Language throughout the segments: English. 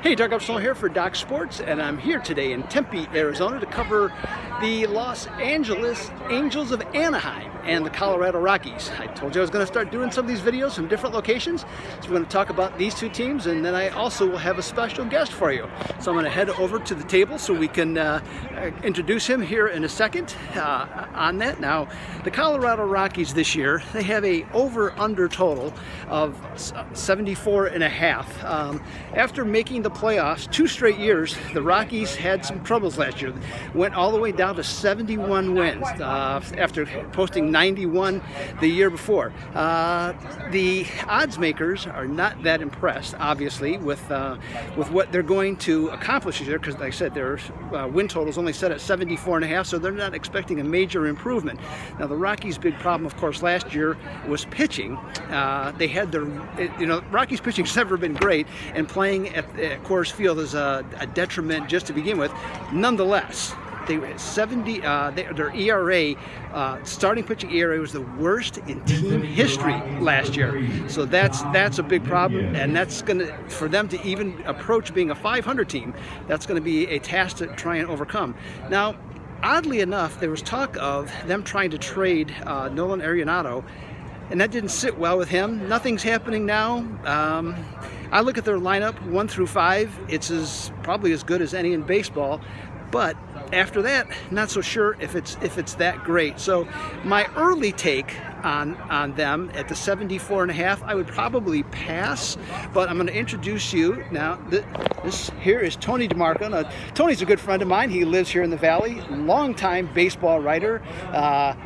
Hey, Doug Upsall here for Doc Sports, and I'm here today in Tempe, Arizona to cover the Los Angeles Angels of Anaheim and the Colorado Rockies. I told you I was going to start doing some of these videos from different locations, so we're going to talk about these two teams, and then I also will have a special guest for you. So I'm going to head over to the table so we can introduce him here in a second on that. Now, the Colorado Rockies this year, they have a over-under total of 74.5. After making the playoffs 2 straight years, the Rockies had some troubles last year. Went all the way down to 71 wins after posting 91 the year before. The odds makers are not that impressed, obviously, with what they're going to accomplish this year, because, like I said, their win total is only set at 74.5, so they're not expecting a major improvement. Now, the Rockies' big problem, of course, last year was pitching. They had their, Rockies pitching's never been great, and playing at Coors Field is a detriment just to begin with. Nonetheless, they were 70. Their ERA, starting pitching ERA, was the worst in team history last year. So that's a big problem, and that's going for them to even approach being a 500 team. That's going to be a task to try and overcome. Now, oddly enough, there was talk of them trying to trade Nolan Arenado, and that didn't sit well with him. Nothing's happening now. I look at their lineup 1 through 5. It's probably as good as any in baseball, but after that, not so sure if it's that great. So my early take on them at the 74.5, I would probably pass, but I'm going to introduce you now. This here is Tony DeMarco. Now, Tony's a good friend of mine. He lives here in the Valley, longtime baseball writer,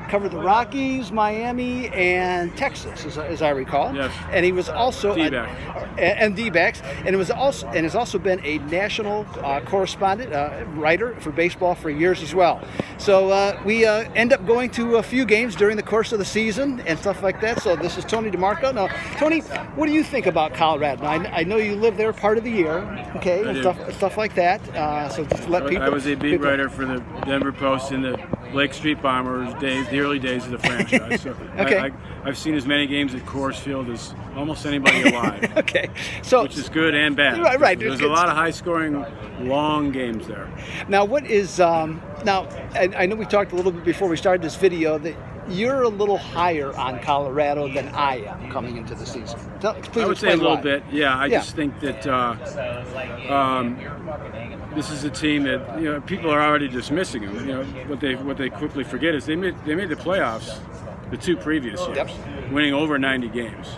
covered the Rockies, Miami, and Texas, as I recall. Yes. And he was also D-back. D-backs, and has also been a national correspondent, writer for baseball for years as well. So we end up going to a few games during the course of the season and stuff like that. So this is Tony DeMarco. Now, Tony, what do you think about Colorado? Now, I know you live there part of the year, okay, and stuff like that. So just let people. I was a beat writer for the Denver Post in the Lake Street Bombers days, the early days of the franchise. So okay. I've seen as many games at Coors Field as almost anybody alive. Okay, so which is good and bad. Right. There's a lot of high-scoring, long games there. Now, what is now? I know we talked a little bit before we started this video that you're a little higher on Colorado than I am coming into the season. Please I would say a little bit. Yeah, I just think that this is a team that people are already dismissing them. What they quickly forget is they made the playoffs the 2 previous years, winning over 90 games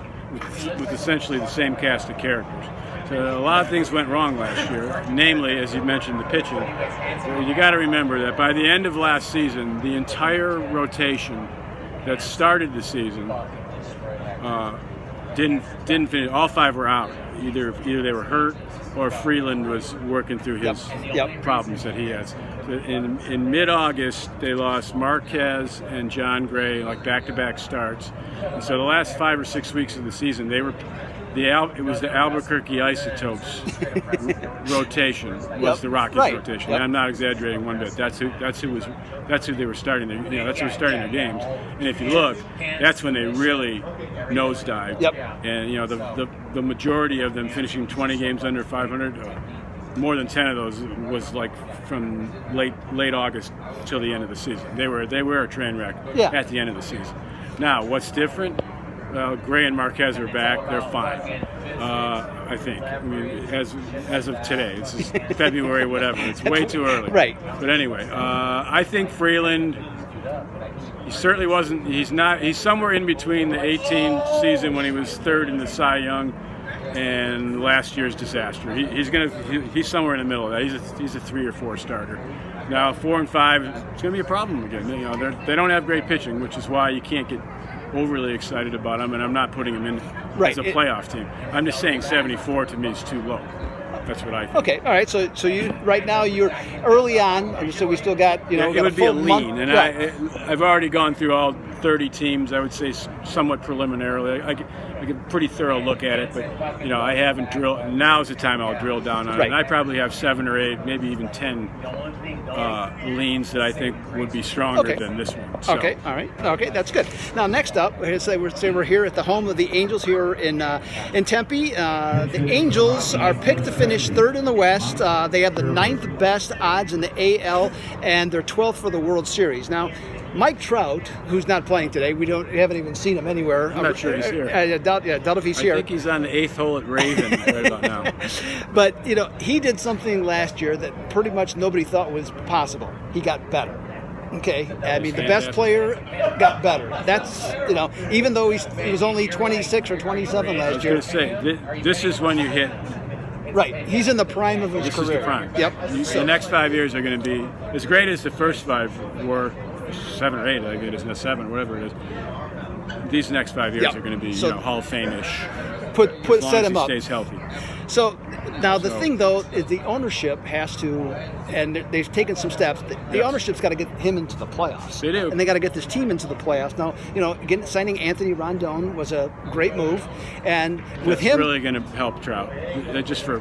with essentially the same cast of characters. So a lot of things went wrong last year, namely, as you mentioned, the pitching. You got to remember that by the end of last season, the entire rotation that started the season didn't finish. All 5 were out. Either they were hurt or Freeland was working through his problems that he has. So in mid-August, they lost Marquez and John Gray, like back-to-back starts. And so the last 5 or 6 weeks of the season, it was the Albuquerque Isotopes rotation was the Rockies rotation. And I'm not exaggerating one bit. That's who they were starting. That's who was starting their games. And if you look, that's when they really nosedived. And the majority of them finishing 20 games under 500. More than 10 of those was like from late August till the end of the season. They were a train wreck at the end of the season. Now, what's different? Gray and Marquez are back. They're fine, I think. I mean, as of today, it's just February, whatever. It's way too early. Right. But anyway, I think Freeland. He certainly wasn't. He's not. He's somewhere in between the 18 season when he was 3rd in the Cy Young and last year's disaster. He's somewhere in the middle of that. He's a 3 or 4 starter. Now 4 and 5, it's going to be a problem again. They don't have great pitching, which is why you can't get overly excited about them, and I'm not putting them in as a playoff team. I'm just saying 74 to me is too low. That's what I think. Okay, all right. So you right now you're early on, and so we still got it would be a lean, and I've already gone through 30 teams, I would say somewhat preliminarily. I get a pretty thorough look at it, but I haven't drilled. Now's the time I'll drill down on it. And I probably have 7 or 8, maybe even 10 leans that I think would be stronger than this one. So. Okay, all right. Okay, that's good. Now, next up, we're here at the home of the Angels here in Tempe. The Angels are picked to finish 3rd in the West. They have the 9th best odds in the AL, and they're 12th for the World Series. Now, Mike Trout, who's not playing today, we haven't even seen him anywhere. I'm not sure he's here. I doubt if he's here. I think he's on the 8th hole at Raven right about now. But he did something last year that pretty much nobody thought was possible. He got better. Okay, I mean, the best player got better. That's, even though he was only 26 or 27 last year. I was going to say, this is when you hit. Right, he's in the prime of his career. This is the prime. Yep. The next 5 years are going to be as great as the first 5 were, 7 or 8, I think it is, 7, whatever it is. These next 5 years are going to be, Hall of Fame-ish. Set him up. Stays healthy. So now the thing though is the ownership has to, and they've taken some steps. The ownership's got to get him into the playoffs. They do, and they got to get this team into the playoffs. Now, signing Anthony Rondon was a great move, and with him, really going to help Trout. Just for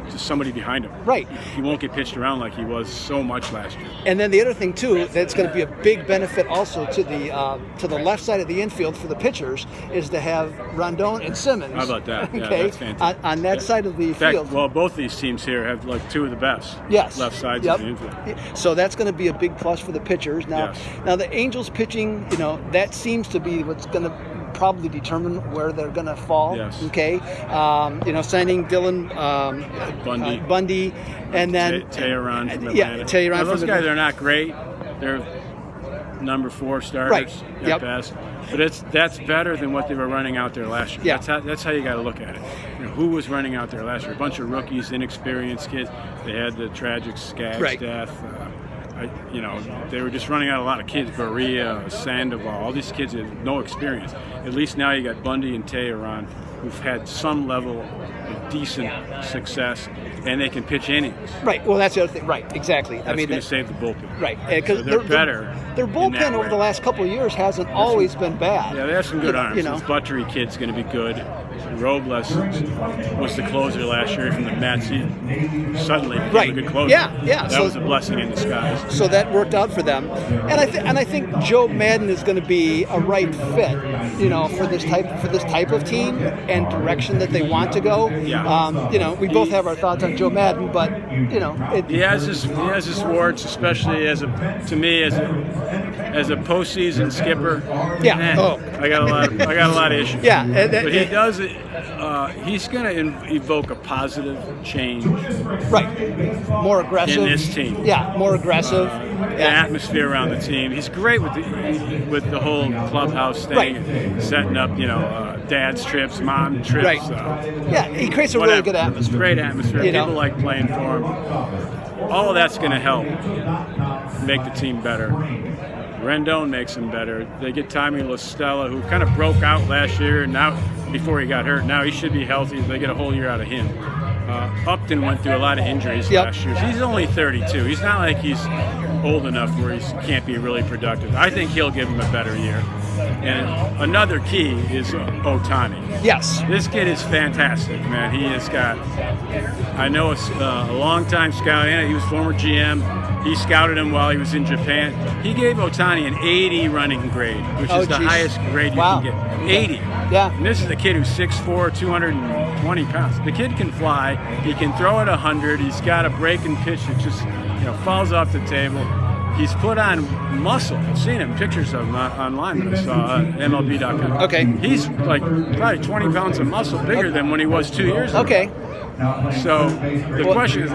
just somebody behind him. Right. He won't get pitched around like he was so much last year. And then the other thing too, that's going to be a big benefit also to the left side of the infield for the pitchers is to have Rondon and Simmons. How about that? Yeah, okay, that's fantastic. On that side of the field. Well, both these teams here have like 2 of the best left sides of the infield. So that's going to be a big plus for the pitchers. Now the Angels pitching, that seems to be what's going to probably determine where they're going to fall. Yes. Okay. Signing Dylan Bundy, and then Teheran from Atlanta. Yeah, Teheran those guys are not great. They're number 4 starters at best. But that's better than what they were running out there last year. Yeah. That's how you got to look at it. Who was running out there last year? A bunch of rookies, inexperienced kids. They had the tragic Skaggs death. They were just running out a lot of kids. Berea, Sandoval, all these kids had no experience. At least now you got Bundy and Teheran, who've had some level of decent success, and they can pitch innings. Right. Well, that's the other thing. Right. Exactly. That's going to save the bullpen. Right. Because they're better. Their bullpen over the last couple of years hasn't always been bad. Yeah, they have some good arms. This Buttery kid's going to be good. Robles was the closer last year from the Mets. He suddenly became a good closer. Yeah. That was a blessing in disguise. So that worked out for them, and I think Joe Madden is going to be a right fit, for this type of team and direction that they want to go. Yeah. We both have our thoughts on Joe Madden, but he has his warts, especially as a postseason skipper. Yeah. I got a lot of issues. Yeah. But he does it. He's going to evoke a positive change. Right. More aggressive. In this team. Yeah. More aggressive. The atmosphere around the team. He's great with the whole clubhouse thing, setting up dad's trips, mom trips. Right. He creates a really good atmosphere. Great atmosphere. People like playing for him. All of that's going to help make the team better. Rendon makes them better. They get Tommy La Stella, who kind of broke out last year, and now before he got hurt. Now he should be healthy. They get a whole year out of him. Upton went through a lot of injuries last year. He's only 32. He's not like he's old enough where he can't be really productive. I think he'll give him a better year. And another key is Ohtani. Yes. This kid is fantastic, man. He has got, I know a long-time scout, and he was former GM. He scouted him while he was in Japan. He gave Ohtani an 80 running grade, which is the highest grade you can get. 80. Yeah. And this is a kid who's 6'4", 220 pounds. The kid can fly. He can throw at 100. He's got a break and pitch that just falls off the table. He's put on muscle. I've seen him, pictures of him online that I saw MLB.com. Okay. He's like probably 20 pounds of muscle bigger than when he was 2 years ago. Okay. So the question is,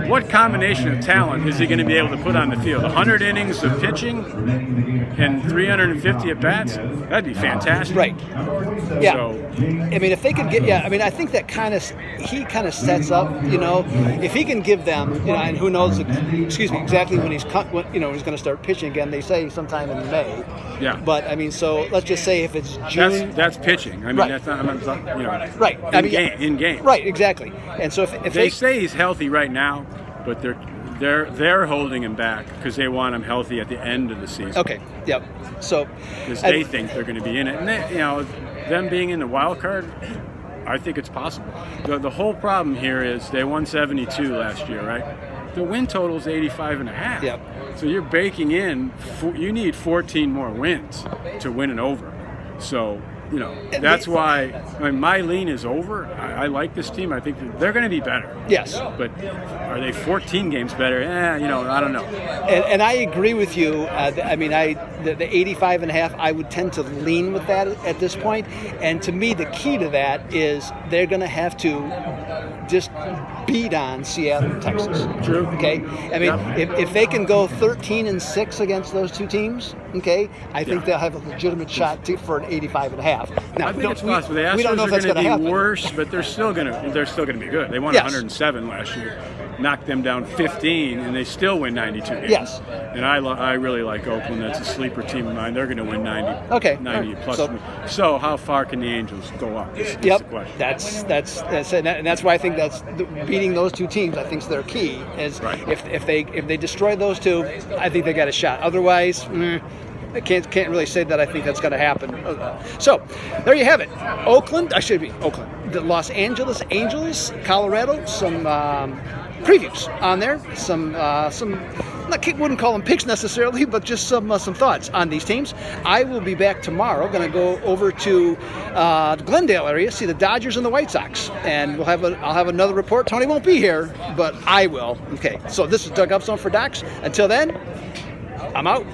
what combination of talent is he going to be able to put on the field? 100 innings of pitching and 350 at-bats? That'd be fantastic. Right. Yeah. So, I mean, if they could get, I mean, I think that he kind of sets up, if he can give them, and who knows, exactly when he's going to start pitching again. They say sometime in May. Yeah. But I mean, so let's just say if it's June. That's pitching. I mean, that's not, right. In game. Right. Exactly. And so if they say he's healthy right now, but they're holding him back because they want him healthy at the end of the season. Okay. Yep. So because they think they're going to be in it, and them being in the wild card, I think it's possible. The whole problem here is they won 72 last year, right? The win total is 85.5. Yep. So you're baking in. You need 14 more wins to win an over. So. That's why my lean is over. I like this team. I think they're going to be better. Yes. But are they 14 games better? I don't know. And I agree with you. The 85.5, I would tend to lean with that at this point. And to me, the key to that is they're going to have to just beat on Seattle and Texas. True. Okay? If they can go 13-6 against those two teams, okay, I think they'll have a legitimate shot for an 85.5. Now, I think it's possible. The we don't know if that's Astros are going to be happen. worse, but they're still going to be good. They won 107 last year, knocked them down 15, and they still win 92 games. Yes. And I really like Oakland. That's a sleeper team of mine. They're going to win 90. Okay. 90 plus. So how far can the Angels go up? That's the question. That's why I think beating those two teams. I think is their key. Is right. if they destroy those two, I think they got a shot. Otherwise. I can't really say that I think that's going to happen. So, there you have it. Oakland. The Los Angeles Angels, Colorado. Some previews on there. Some wouldn't call them picks necessarily, but just some thoughts on these teams. I will be back tomorrow. Going to go over to the Glendale area, see the Dodgers and the White Sox, and I'll have another report. Tony won't be here, but I will. Okay. So this is Doug Upstone for Docs. Until then, I'm out.